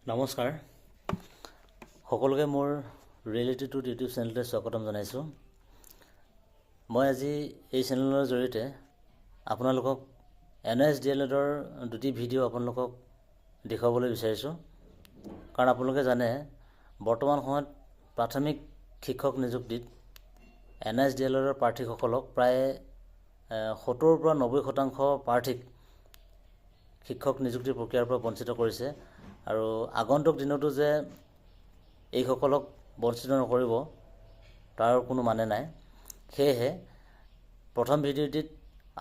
নমস্কাৰ সকলোকে মোৰ ৰিয়েলিটি টু ইউটিউব চেনেলতে স্বাগতম জনাইছোঁ। মই আজি এই চেনেলৰ জৰিয়তে আপোনালোকক NSDLEDৰ দুটি ভিডিঅ' আপোনালোকক দেখুৱাবলৈ বিচাৰিছোঁ। কাৰণ আপোনালোকে জানে বৰ্তমান সময়ত প্ৰাথমিক শিক্ষক নিযুক্তিত NSDLEDৰ প্ৰাৰ্থীসকলক প্ৰায় 70 পৰা 90% প্ৰাৰ্থীক শিক্ষক নিযুক্তিৰ প্ৰক্ৰিয়াৰ পৰা বঞ্চিত কৰিছে। আৰু আগন্তুক দিনতো যে এইসকলক বঞ্চিত নকৰিব তাৰ কোনো মানে নাই। সেয়েহে প্ৰথম ভিডিঅ'টিত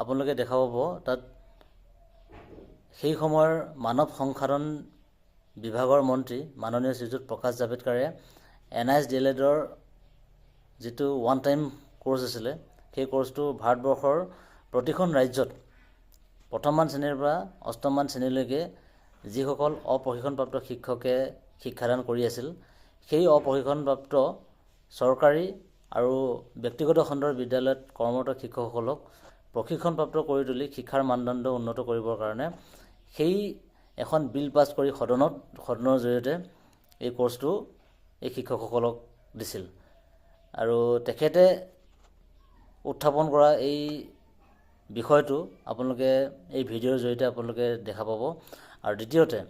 আপোনালোকে দেখা পাব তাত সেই সময়ৰ মানৱ সংসাধন বিভাগৰ মন্ত্ৰী মাননীয় শ্ৰীযুত প্ৰকাশ জাভেদকাৰে NSDLEDৰ যিটো ওৱান টাইম কোৰ্ছ আছিলে সেই কোৰ্ছটো ভাৰতবৰ্ষৰ প্ৰতিখন ৰাজ্যত প্ৰথমমান শ্ৰেণীৰ পৰা অষ্টমমান শ্ৰেণীলৈকে যিসকল অপ্ৰশিক্ষণপ্ৰাপ্ত শিক্ষকে শিক্ষাদান কৰি আছিল সেই অপ্ৰশিক্ষণপ্ৰাপ্ত চৰকাৰী আৰু ব্যক্তিগত খণ্ডৰ বিদ্যালয়ত কৰ্মৰত শিক্ষকসকলক প্ৰশিক্ষণপ্ৰাপ্ত কৰি তুলি শিক্ষাৰ মানদণ্ড উন্নত কৰিবৰ কাৰণে সেই এখন বিল পাছ কৰি সদনৰ জৰিয়তে এই কোৰ্ছটো এই শিক্ষকসকলক দিছিল। আৰু তেখেতে উত্থাপন কৰা এই বিষয়টো আপোনালোকে এই ভিডিঅ'ৰ জৰিয়তে আপোনালোকে দেখা পাব। আৰু দ্বিতীয়তে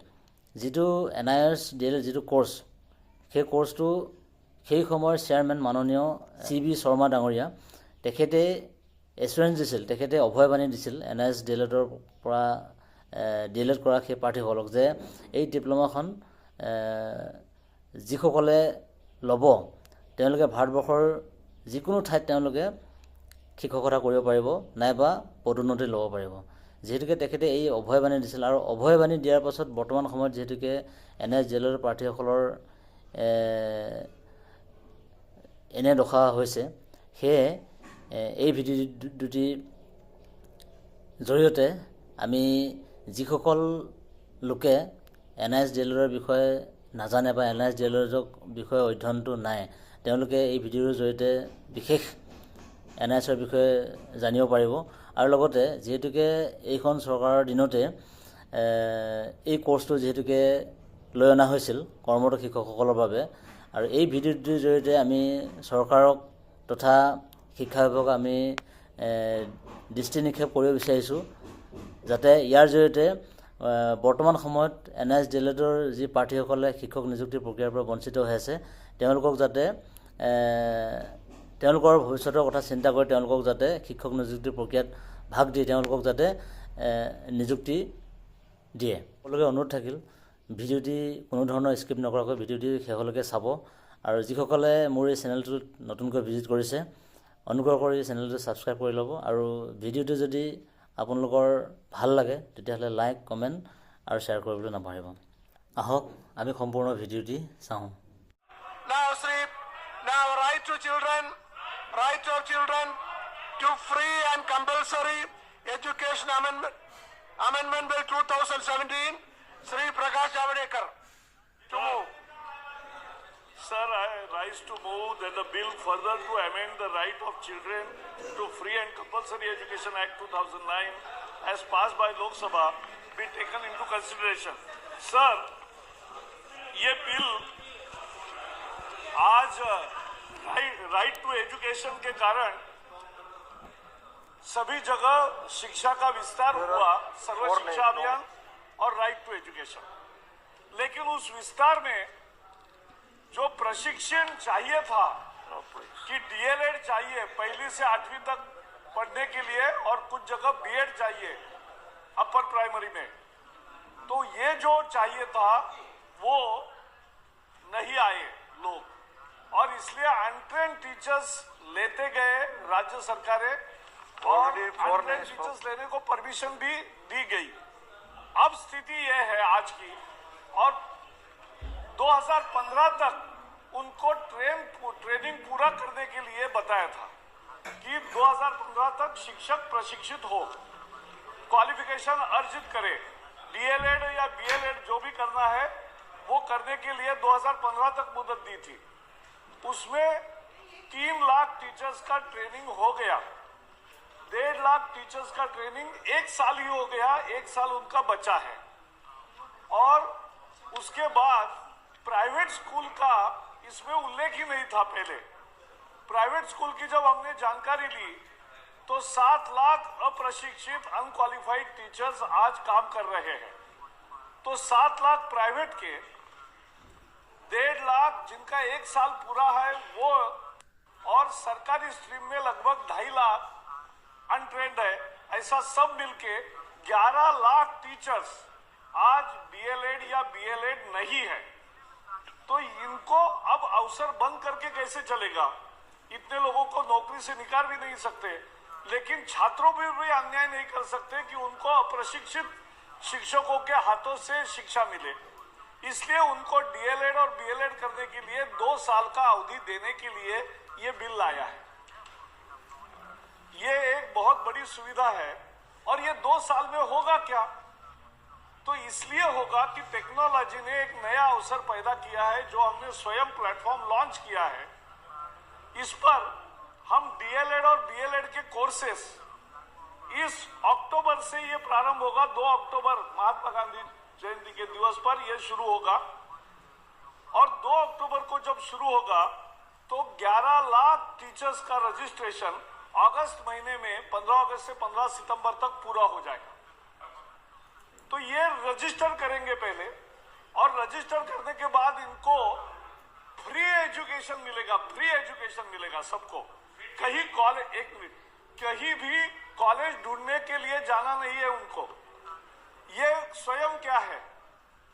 যিটো NSDLED যিটো কোৰ্ছ সেই কোৰ্ছটো সেই সময়ৰ চেয়াৰমেন মাননীয় CB শৰ্মা ডাঙৰীয়া তেখেতে এছুৰেঞ্চ দিছিল, তেখেতে অভয়বাণী দিছিল NSDLEDৰ পৰা DLED কৰা সেই প্ৰাৰ্থীসকলক যে এই ডিপ্ল'মাখন যিসকলে ল'ব তেওঁলোকে ভাৰতবৰ্ষৰ যিকোনো ঠাইত তেওঁলোকে শিক্ষকতা কৰিব পাৰিব নাইবা পদোন্নতি ল'ব পাৰিব। যিহেতুকে তেখেতে এই অভয়বাণী দিছিল আৰু অভয়বাণী দিয়াৰ পাছত বৰ্তমান সময়ত যিহেতুকে NSDLEDৰ প্ৰাৰ্থীসকলৰ এনে দশা হৈছে, সেয়ে এই ভিডিঅ' দুটি জৰিয়তে আমি যিসকল লোকে NSDLEDৰ বিষয়ে নাজানে বা NSDLEDৰ বিষয়ে অধ্যয়নটো নাই তেওঁলোকে এই ভিডিঅ'ৰ জৰিয়তে বিশেষ NSৰ বিষয়ে জানিব পাৰিব। আৰু লগতে যিহেতুকে এইখন চৰকাৰৰ দিনতে এই কোৰ্ছটো যিহেতুকে লৈ অনা হৈছিল কৰ্মৰত শিক্ষকসকলৰ বাবে, আৰু এই ভিডিঅ'টোৰ জৰিয়তে আমি চৰকাৰক তথা শিক্ষা বিভাগক আমি দৃষ্টি নিক্ষেপ কৰিব বিচাৰিছোঁ যাতে ইয়াৰ জৰিয়তে বৰ্তমান সময়ত NSDLEDৰ যি প্ৰাৰ্থীসকলে শিক্ষক নিযুক্তিৰ প্ৰক্ৰিয়াৰ পৰা বঞ্চিত হৈ আছে তেওঁলোকক যাতে তেওঁলোকৰ ভৱিষ্যতৰ কথা চিন্তা কৰি তেওঁলোকক যাতে শিক্ষক নিযুক্তিৰ প্ৰক্ৰিয়াত ভাগ দি তেওঁলোকক যাতে নিযুক্তি দিয়ে। সকলোকে অনুৰোধ থাকিল ভিডিঅ'টি কোনো ধৰণৰ স্কিপ নকৰাকৈ ভিডিঅ'টি শেষলৈকে চাব। আৰু যিসকলে মোৰ এই চেনেলটোত নতুনকৈ ভিজিট কৰিছে অনুগ্ৰহ কৰি চেনেলটো ছাবস্ক্ৰাইব কৰি ল'ব। আৰু ভিডিঅ'টো যদি আপোনালোকৰ ভাল লাগে তেতিয়াহ'লে লাইক, কমেণ্ট আৰু শ্বেয়াৰ কৰিবলৈ নাপাহৰিব। আহক আমি সম্পূৰ্ণ ভিডিঅ'টি চাওঁ। Now right of children to free and compulsory education amendment bill 2017, Sri Prakash Javadekar to move. Sir, I rise to move that the bill further to amend the right of children to free and compulsory education act 2009 as passed by Lok Sabha be taken into consideration. Sir, ये bill आज right to education के कारण सभी जगह शिक्षा का विस्तार हुआ, सर्व शिक्षा अभियान और राइट टू एजुकेशन, लेकिन उस विस्तार में जो प्रशिक्षण चाहिए था कि DLED चाहिए पहली से 8वीं तक पढ़ने के लिए और कुछ जगह BEd चाहिए अपर प्राइमरी में, तो ये जो चाहिए था वो नहीं आए लोग और इसलिए अनट्रेन टीचर्स लेते गए राज्य सरकारें और अनट्रेन टीचर्स लेने को परमिशन भी दी गई। अब स्थिति यह है आज की, और 2015 तक उनको ट्रेनिंग पूरा करने के लिए बताया था कि 2015 तक शिक्षक प्रशिक्षित हो, क्वालिफिकेशन अर्जित करे, DLED या BLED जो भी करना है वो करने के लिए 2015 तक मुदत दी थी। उसमें 3 लाख टीचर्स का ट्रेनिंग हो गया, 1.5 लाख टीचर्स का ट्रेनिंग 1 साल ही हो गया, 1 साल उनका बचा है। और उस उसके बाद प्राइवेट स्कूल का इसमें उल्लेख ही नहीं था। पहले प्राइवेट स्कूल की जब हमने जानकारी ली तो 7 लाख अप्रशिक्षित अनक्वालिफाइड टीचर्स आज काम कर रहे हैं। तो 7 लाख प्राइवेट के, 1.5 लाख जिनका 1 साल पूरा है वो, और सरकारी स्ट्रीम में लगभग 2.5 लाख अनट्रेंड है, ऐसा सब मिलके 11 लाख टीचर्स आज डीएलएड या बीएलएड नहीं है। तो इनको अब अवसर बंद करके कैसे चलेगा? इतने लोगों को नौकरी से निकाल भी नहीं सकते, लेकिन छात्रों पर भी अन्याय नहीं कर सकते कि उनको अप्रशिक्षित शिक्षकों के हाथों से शिक्षा मिले। इसलिए उनको डीएलएड और बीएलएड करने के लिए 2 साल का अवधि देने के लिए ये बिल लाया है। ये एक बहुत बड़ी सुविधा है। और ये 2 साल में होगा क्या? तो इसलिए होगा कि टेक्नोलॉजी ने एक नया अवसर पैदा किया है, जो हमने स्वयं प्लेटफॉर्म लॉन्च किया है। इस पर हम डीएलएड और बीएलएड के कोर्सेस इस अक्टूबर से ये प्रारंभ होगा। 2 अक्टूबर महात्मा गांधी जयंती के दिवस पर यह शुरू होगा, और 2 अक्टूबर को जब शुरू होगा तो 11 लाख टीचर्स का रजिस्ट्रेशन अगस्त महीने में 15 अगस्त से 15 सितंबर तक पूरा हो जाएगा। तो ये रजिस्टर करेंगे पहले, और रजिस्टर करने के बाद इनको फ्री एजुकेशन मिलेगा। फ्री एजुकेशन मिलेगा सबको। कहीं कॉलेज, 1 मिनट, कहीं भी कॉलेज ढूंढने के लिए जाना नहीं है उनको। ये स्वयं क्या है?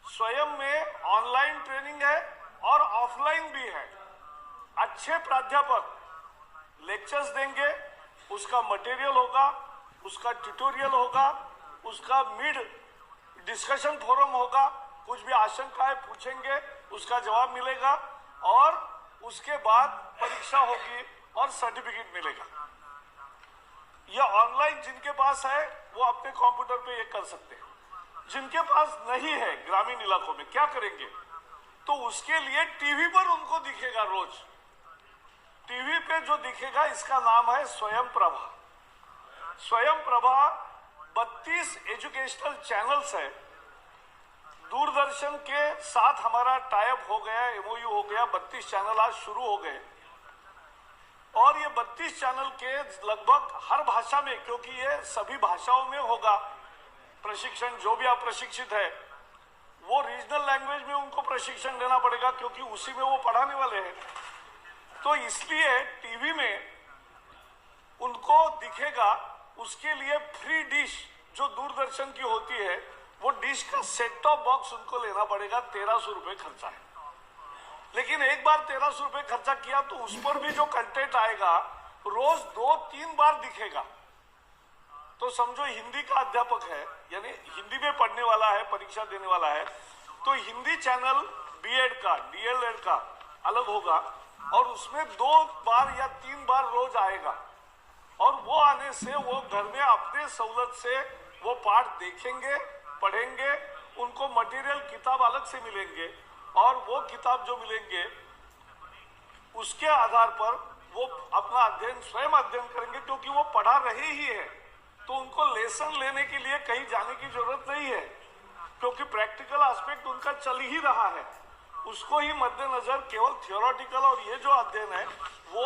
स्वयं में ऑनलाइन ट्रेनिंग है और ऑफलाइन भी है। अच्छे प्राध्यापक लेक्चर्स देंगे, उसका मटेरियल होगा, उसका ट्यूटोरियल होगा, उसका मिड डिस्कशन फोरम होगा, कुछ भी आशंकाएं पूछेंगे उसका जवाब मिलेगा, और उसके बाद परीक्षा होगी और सर्टिफिकेट मिलेगा। यह ऑनलाइन जिनके पास है वो अपने कंप्यूटर पे ये कर सकते हैं। जिनके पास नहीं है ग्रामीण इलाकों में क्या करेंगे? तो उसके लिए टीवी पर उनको दिखेगा। रोज टीवी पे जो दिखेगा इसका नाम है स्वयं प्रभा। स्वयं प्रभा 32 एजुकेशनल चैनल्स है। दूरदर्शन के साथ हमारा टाइप हो गया, एमओयू हो गया। 32 चैनल आज शुरू हो गए, और ये 32 चैनल के लगभग हर भाषा में, क्योंकि ये सभी भाषाओं में होगा प्रशिक्षण। जो भी अप्रशिक्षित है वो रीजनल लैंग्वेज में उनको प्रशिक्षण देना पड़ेगा, क्योंकि उसी में वो पढ़ाने वाले हैं। तो इसलिए टीवी में उनको दिखेगा। उसके लिए फ्री डिश जो दूरदर्शन की होती है, वो डिश का सेट टॉप बॉक्स उनको लेना पड़ेगा। 1300 रुपए खर्चा है। लेकिन एक बार 1300 रुपए खर्चा किया तो उस पर भी जो कंटेंट आएगा रोज 2-3 बार दिखेगा। तो समझो हिंदी का अध्यापक है, यानी हिंदी में पढ़ने वाला है, परीक्षा देने वाला है, तो हिंदी चैनल बीएड का, डीएलएड का अलग होगा, और उसमें 2 बार या 3 बार रोज आएगा। और वो आने से वो घर में अपने सहूलत से वो पाठ देखेंगे, पढ़ेंगे। उनको मटेरियल किताब अलग से मिलेंगे, और वो किताब जो मिलेंगे उसके आधार पर वो अपना अध्ययन स्वयं अध्ययन करेंगे, क्योंकि वो पढ़ा रहे ही है। तो उनको लेसन लेने के लिए कहीं जाने की जरूरत नहीं है, क्योंकि प्रैक्टिकल एस्पेक्ट उनका चल ही रहा है। उसको ही मद्देनजर केवल थियोरेटिकल और ये जो अध्ययन है वो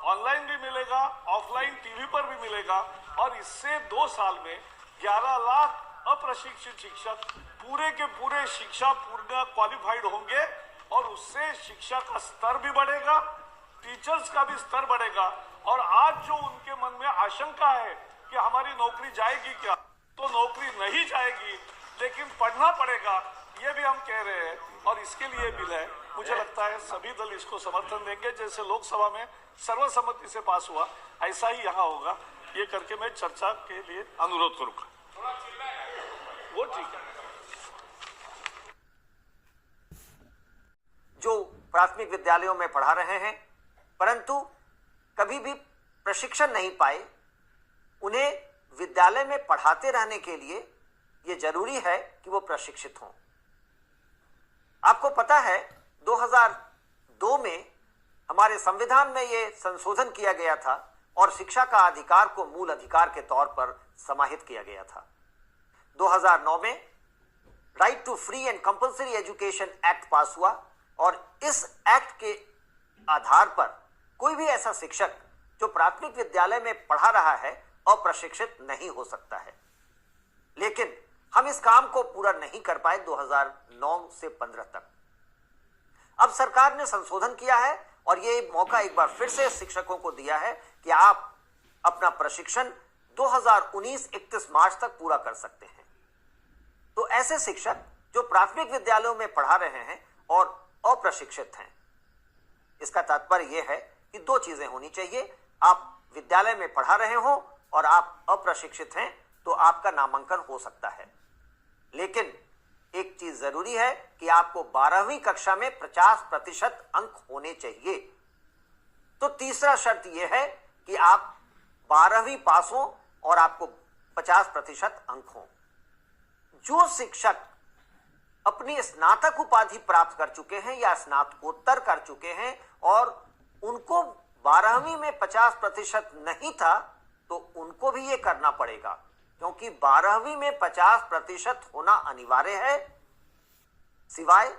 ऑनलाइन भी मिलेगा, ऑफलाइन टीवी पर भी मिलेगा। और इससे 2 साल में 11 लाख अप्रशिक्षित शिक्षक पूरे के पूरे शिक्षा पूर्ण क्वालिफाइड होंगे, और उससे शिक्षा का स्तर भी बढ़ेगा, टीचर्स का भी स्तर बढ़ेगा। और आज जो उनके मन में आशंका है कि हमारी नौकरी जाएगी क्या, तो नौकरी नहीं जाएगी, लेकिन पढ़ना पड़ेगा, ये भी हम कह रहे हैं। और इसके लिए बिल है। मुझे लगता है सभी दल इसको समर्थन देंगे। जैसे लोकसभा में सर्वसम्मति से पास हुआ, ऐसा ही यहाँ होगा। ये करके मैं चर्चा के लिए अनुरोध करूंगा। वो ठीक है। जो प्राथमिक विद्यालयों में पढ़ा रहे हैं परंतु कभी भी प्रशिक्षण नहीं पाए, उन्हें विद्यालय में पढ़ाते रहने के लिए यह जरूरी है कि वो प्रशिक्षित हों। आपको पता है 2002 में हमारे संविधान में यह संशोधन किया गया था और शिक्षा का अधिकार को मूल अधिकार के तौर पर समाहित किया गया था। 2009 में right to free and compulsory education act pass हुआ और इस एक्ट के आधार पर कोई भी ऐसा शिक्षक जो प्राथमिक विद्यालय में पढ़ा रहा है अप्रशिक्षित नहीं हो सकता है। लेकिन हम इस काम को पूरा नहीं कर पाए 2009 से 15 तक। अब सरकार ने संशोधन किया है और ये मौका एक बार फिर से शिक्षकों को दिया है कि आप अपना प्रशिक्षण 2019 31 मार्च तक पूरा कर सकते हैं। तो ऐसे शिक्षक जो प्राथमिक विद्यालयों में पढ़ा रहे हैं और अप्रशिक्षित हैं, इसका तात्पर्य यह है कि दो चीजें होनी चाहिए। आप विद्यालय में पढ़ा रहे हो और आप अप्रशिक्षित हैं तो आपका नामांकन हो सकता है। लेकिन एक चीज जरूरी है कि आपको 12वीं कक्षा में 50% अंक होने चाहिए। तो तीसरा शर्त यह है कि आप 12वीं पास हो और आपको 50% अंक हो। जो शिक्षक अपनी स्नातक उपाधि प्राप्त कर चुके हैं या स्नातकोत्तर कर चुके हैं और उनको 12वीं में 50% नहीं था, तो उनको भी ये करना पड़ेगा, क्योंकि 12वीं में 50% होना अनिवार्य है, सिवाय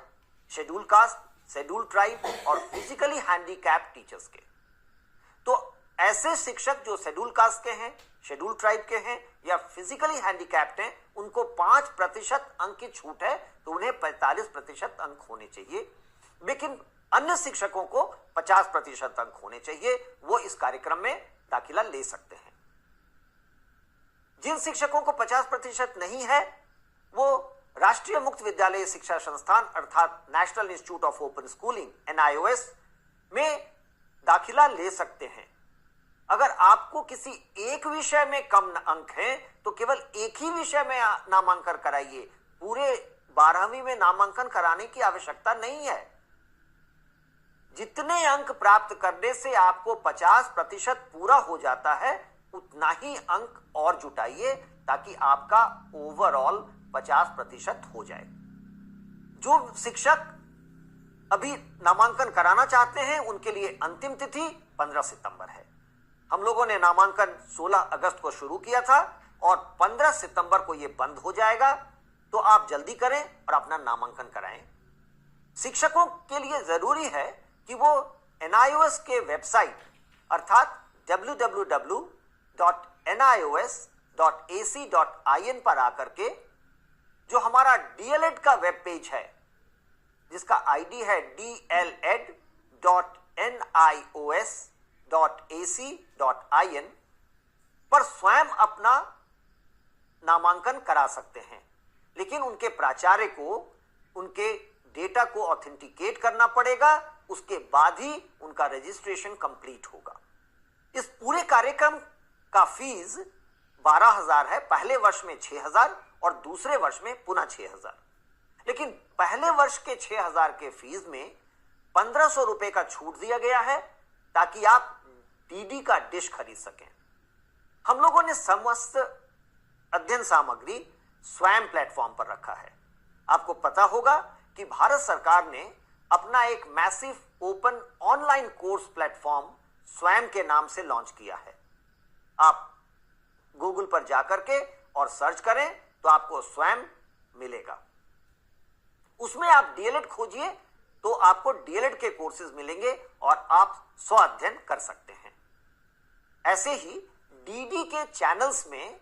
शेड्यूल कास्ट, शेड्यूल ट्राइब और फिजिकली हैंडीकैप टीचर्स के। तो ऐसे शिक्षक जो शेड्यूल कास्ट के हैं, शेड्यूल ट्राइब के हैं या फिजिकली हैंडीकैप्ड हैं, उनको 5% अंक की छूट है, तो उन्हें 45% अंक होने चाहिए। लेकिन अन्य शिक्षकों को 50% अंक होने चाहिए, वो इस कार्यक्रम में दाखिला ले सकते हैं। जिन शिक्षकों को 50% नहीं है, वो राष्ट्रीय मुक्त विद्यालय शिक्षा संस्थान अर्थात national institute of open schooling NIOS में दाखिला ले सकते हैं। अगर आपको किसी एक विषय में कम अंक हैं, तो केवल एक ही विषय में नामांकन कराइए। पूरे 12वीं में नामांकन कराने की आवश्यकता नहीं है। जितने अंक प्राप्त करने से आपको 50% पूरा हो जाता है, उतना ही अंक और जुटाइए ताकि आपका ओवरऑल 50% हो जाए। जो शिक्षक अभी नामांकन कराना चाहते हैं, उनके लिए अंतिम तिथि 15 सितंबर है। हम लोगों ने नामांकन 16 अगस्त को शुरू किया था और 15 सितंबर को यह बंद हो जाएगा। तो आप जल्दी करें और अपना नामांकन कराएं। शिक्षकों के लिए जरूरी है कि वो NIOS के वेबसाइट अर्थात www.nios.ac.in पर आकर के जो हमारा DLED का वेब पेज है, जिसका ID है dled.nios.ac.in पर स्वयं अपना नामांकन करा सकते हैं। लेकिन उनके प्राचार्य को उनके डेटा को ऑथेंटिकेट करना पड़ेगा, उसके बाद ही उनका रजिस्ट्रेशन कंप्लीट होगा। इस पूरे कार्यक्रम का फीस 12,000 है। पहले वर्ष में 6,000 और दूसरे वर्ष में पुनः 6,000। लेकिन पहले वर्ष के 6,000 के फीस में 1,500 रुपए का छूट दिया गया है ताकि आप DD का डिश खरीद सकें। हम लोगों ने समस्त अध्ययन सामग्री स्वयं प्लेटफॉर्म पर रखा है। आपको पता होगा कि भारत सरकार ने अपना एक massive open online course platform स्वयं के नाम से लॉन्च किया है। आप गूगल पर जाकर के और सर्च करें तो आपको स्वयं मिलेगा। उसमें आप DLED खोजिए तो आपको DLED के कोर्सेज मिलेंगे और आप स्व अध्ययन कर सकते हैं। ऐसे ही DD के चैनल्स में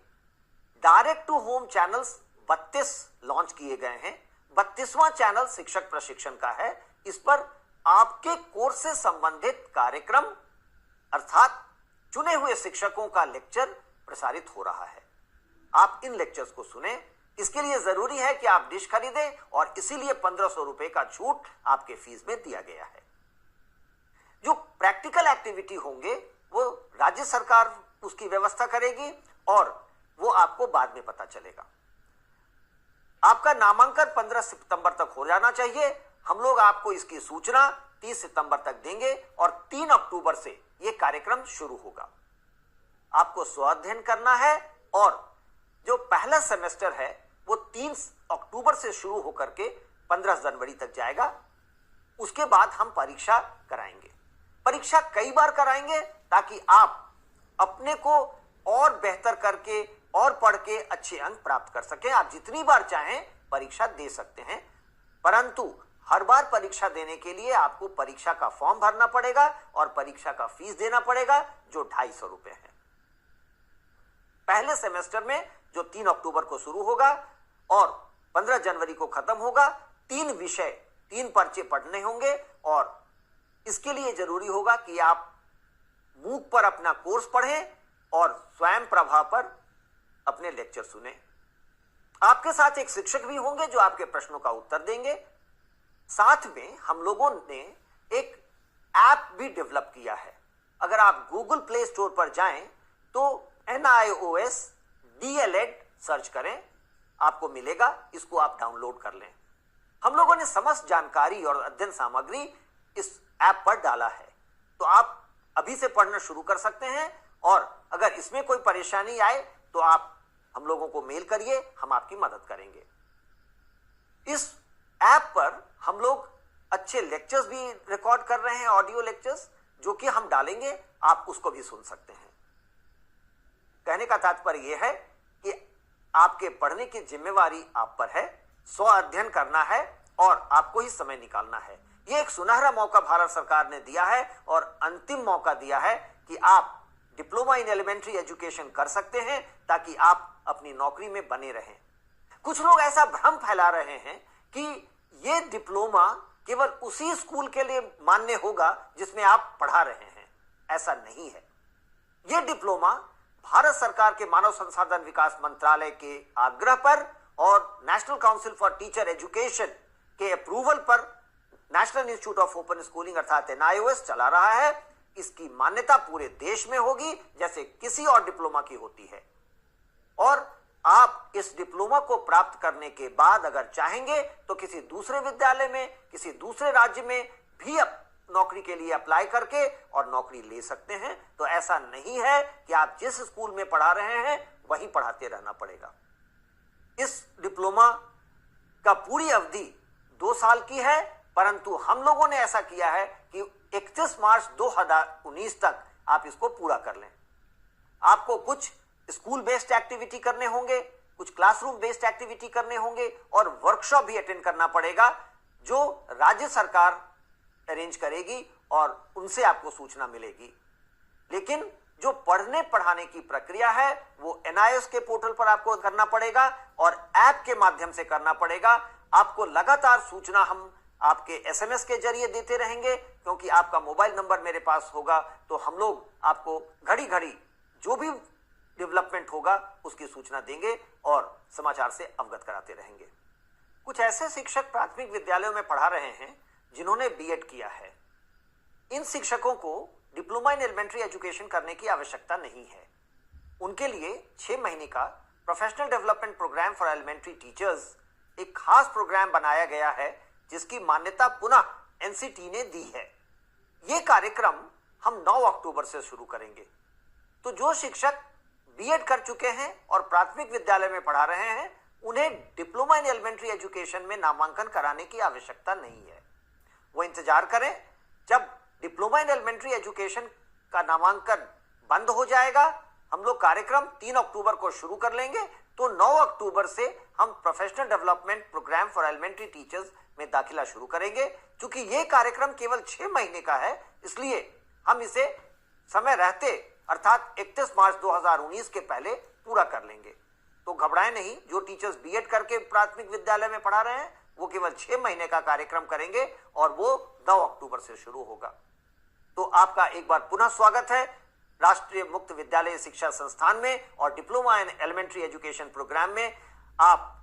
direct to home channels 32 launch किए गए हैं। 32वां चैनल शिक्षक प्रशिक्षण का है। इस पर आपके कोर्स से संबंधित कार्यक्रम अर्थात चुने हुए शिक्षकों का लेक्चर प्रसारित हो रहा है। आप इन लेक्चर्स को सुने। इसके लिए जरूरी है कि आप डिश खरीदें और इसीलिए 1,500 रुपए का छूट आपके फीस में दिया गया है। जो प्रैक्टिकल एक्टिविटी होंगे वो राज्य सरकार उसकी व्यवस्था करेगी और वो आपको बाद में पता चलेगा। आपका नामांकन 15 सितंबर तक हो जाना चाहिए। हम लोग आपको इसकी सूचना 30 सितंबर तक देंगे और 3 अक्टूबर से यह कार्यक्रम शुरू होगा। आपको स्वाध्ययन करना है और जो पहला सेमेस्टर है वो 3 अक्टूबर से शुरू होकर के 15 जनवरी तक जाएगा। उसके बाद हम परीक्षा कराएंगे। परीक्षा कई बार कराएंगे ताकि आप अपने को और बेहतर करके और पढ़ के अच्छे अंक प्राप्त कर सकें। आप जितनी बार चाहें परीक्षा दे सकते हैं, परंतु हर बार परीक्षा देने के लिए आपको परीक्षा का फॉर्म भरना पड़ेगा और परीक्षा का फीस देना पड़ेगा, जो 250 रुपए है। पहले सेमेस्टर में जो 3 अक्टूबर को शुरू होगा और 15 जनवरी को खत्म होगा, 3 विषय 3 पर्चे पढ़ने होंगे और इसके लिए जरूरी होगा कि आप मूक पर अपना कोर्स पढ़ें और स्वयं प्रभा पर अपने लेक्चर सुने। आपके साथ एक शिक्षक भी होंगे जो आपके प्रश्नों का उत्तर देंगे। साथ में हम लोगों ने एक ऐप भी डेवलप किया है। अगर आप गूगल प्ले स्टोर पर जाएं तो NIOS DLED सर्च करें, आपको मिलेगा, इसको आप डाउनलोड कर लें। हम लोगों ने समस्त जानकारी और अध्ययन सामग्री इस ऐप पर डाला है, तो आप अभी से पढ़ना शुरू कर सकते हैं और अगर इसमें कोई परेशानी आए तो आप हम लोगों को मेल करिए, हम आपकी मदद करेंगे। इस ऐप पर हम लोग अच्छे लेक्चर्स भी रिकॉर्ड कर रहे हैं, ऑडियो लेक्चर्स, जो कि हम डालेंगे, आप उसको भी सुन सकते हैं। कहने का तात्पर्य यह है कि आपके पढ़ने की जिम्मेवारी आप पर है, स्व अध्ययन करना है और आपको ही समय निकालना है। यह एक सुनहरा मौका भारत सरकार ने दिया है और अंतिम मौका दिया है कि आप डिप्लोमा इन एलिमेंट्री एजुकेशन कर सकते हैं ताकि आप अपनी नौकरी में बने रहें। कुछ लोग ऐसा भ्रम फैला रहे हैं कि यह डिप्लोमा केवल उसी स्कूल के लिए मान्य होगा जिसमें आप पढ़ा रहे हैं। ऐसा नहीं है। यह डिप्लोमा भारत सरकार के मानव संसाधन विकास मंत्रालय के आग्रह पर और national council for teacher education के अप्रूवल पर national institute of open schooling अर्थात NIOS चला रहा है। इसकी मान्यता पूरे देश में होगी जैसे किसी और डिप्लोमा की होती है। और आप इस डिप्लोमा को प्राप्त करने के बाद अगर चाहेंगे तो किसी दूसरे विद्यालय में, किसी दूसरे राज्य में भी नौकरी के लिए अप्लाई करके और नौकरी ले सकते हैं। तो ऐसा नहीं है कि आप जिस स्कूल में पढ़ा रहे हैं वहीं पढ़ाते रहना पड़ेगा। इस डिप्लोमा का पूरी अवधि 2 साल की है, परंतु हम लोगों ने ऐसा किया है कि 31 मार्च 2019 तक आप इसको पूरा कर लें। आपको कुछ स्कूल बेस्ड एक्टिविटी करने होंगे, कुछ क्लासरूम बेस्ड एक्टिविटी करने होंगे और वर्कशॉप भी अटेंड करना पड़ेगा जो राज्य सरकार अरेंज करेगी और उनसे आपको सूचना मिलेगी। लेकिन जो पढ़ने पढ़ाने की प्रक्रिया है वो NIOS के पोर्टल पर आपको करना पड़ेगा और ऐप के माध्यम से करना पड़ेगा। आपको लगातार सूचना हम आपके SMS के जरिए देते रहेंगे, क्योंकि आपका मोबाइल नंबर मेरे पास होगा तो हम लोग आपको घड़ी घड़ी जो भी डेवलपमेंट होगा उसकी सूचना देंगे और समाचार से अवगत कराते रहेंगे। कुछ ऐसे शिक्षक प्राथमिक विद्यालयों में पढ़ा रहे हैं जिन्होंने B.Ed किया है। इन शिक्षकों को डिप्लोमा इन एलिमेंट्री एजुकेशन करने की आवश्यकता नहीं है। उनके लिए 6 महीने का professional development program for elementary teachers एक खास प्रोग्राम बनाया गया है जिसकी मान्यता पुनः NCT ने दी है। यह कार्यक्रम हम 9 अक्टूबर से शुरू करेंगे। तो जो शिक्षक B.Ed कर चुके हैं और प्राथमिक विद्यालय में पढ़ा रहे हैं उन्हें डिप्लोमा इन एलिमेंट्री एजुकेशन में नामांकन कराने की आवश्यकता नहीं है। वो इंतजार करें, जब डिप्लोमा इन एलिमेंट्री एजुकेशन का नामांकन बंद हो जाएगा हम लोग कार्यक्रम 3 अक्टूबर को शुरू कर लेंगे। तो 9 अक्टूबर से हम professional development program for elementary teachers में दाखिला शुरू करेंगे। क्योंकि यह कार्यक्रम केवल 6 महीने का है, इसलिए हम इसे समय रहते अर्थात 31 मार्च 2019 के पहले पूरा कर लेंगे। तो घबराएं नहीं, जो टीचर्स B.Ed करके प्राथमिक विद्यालय में पढ़ा रहे हैं वो केवल 6 महीने का कार्यक्रम करेंगे और वो 9 अक्टूबर से शुरू होगा। तो आपका एक बार पुनः स्वागत है राष्ट्रीय मुक्त विद्यालय शिक्षा संस्थान में और diploma in elementary education program में। आप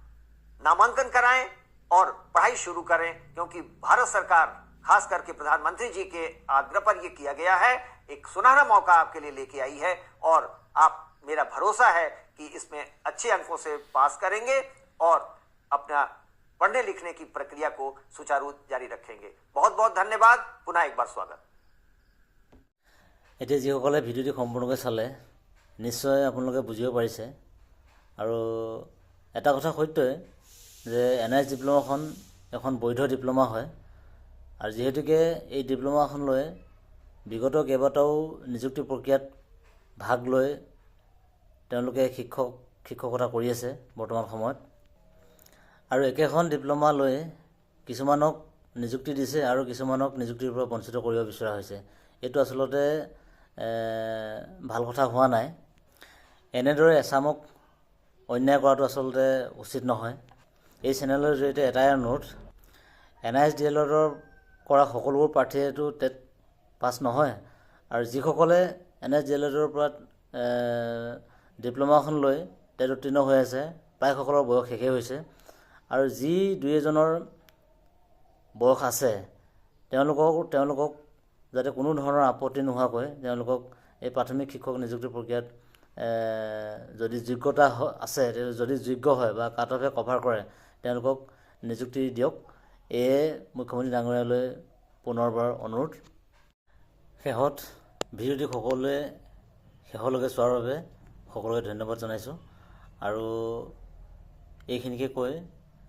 नामांकन कराएं और पढ़ाई शुरू करें, क्योंकि भारत सरकार खास करके प्रधानमंत्री जी के आग्रह पर यह किया गया है। एक सुनहरा मौका आपके लिए लेके आई है और आप, मेरा भरोसा है कि इसमें अच्छे अंकों से पास करेंगे और अपना पढ़ने लिखने की प्रक्रिया को सुचारू जारी रखेंगे। बहुत बहुत धन्यवाद। पुनः एक बार स्वागत। এতিয়া যিসকলে ভিডিঅ'টি সম্পূৰ্ণকৈ চালে নিশ্চয় আপোনালোকে বুজিব পাৰিছে। আৰু এটা কথা সত্যই যে NIOS ডিপ্ল'মাখন এখন বৈধ ডিপ্ল'মা হয় আৰু যিহেতুকে এই ডিপ্ল'মাখন লৈ বিগত কেইবাটাও নিযুক্তি প্ৰক্ৰিয়াত ভাগ লৈ তেওঁলোকে শিক্ষকতা কৰি আছে বৰ্তমান সময়ত। আৰু একেখন ডিপ্ল'মা লৈ কিছুমানক নিযুক্তি দিছে আৰু কিছুমানক নিযুক্তিৰ পৰা বঞ্চিত কৰিব বিচৰা হৈছে। এইটো আচলতে ভাল কথা হোৱা নাই। এনেদৰে এছামক অন্যায় কৰাটো আচলতে উচিত নহয়। এই চেনেলৰ জৰিয়তে এটাই অনুৰোধ, NISDLৰ কৰা সকলোবোৰ প্ৰাৰ্থীয়েতো টেট পাছ নহয়, আৰু যিসকলে NISDLৰ পৰা ডিপ্ল'মাখন লৈ টেট উত্তীৰ্ণ হৈ আছে প্ৰায়সকলৰ বয়স শেষেই হৈছে, আৰু যি দুই এজনৰ বয়স আছে তেওঁলোকক যাতে কোনো ধৰণৰ আপত্তি নোহোৱাকৈ তেওঁলোকক এই প্ৰাথমিক শিক্ষক নিযুক্তি প্ৰক্ৰিয়াত যদি যোগ্যতা আছে, যদি যোগ্য হয় বা কাট অফে কভাৰ কৰে তেওঁলোকক নিযুক্তি দিয়ক। এয়ে মুখ্যমন্ত্ৰী ডাঙৰীয়ালৈ পুনৰবাৰ অনুৰোধ। শেষত ভিডিঅ'টি সকলোৱে শেষলৈকে চোৱাৰ বাবে সকলোকে ধন্যবাদ জনাইছোঁ, আৰু এইখিনিকে কৈ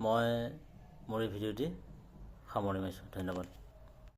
মই মোৰ এই ভিডিঅ'টি সামৰণি মাৰিছোঁ। ধন্যবাদ।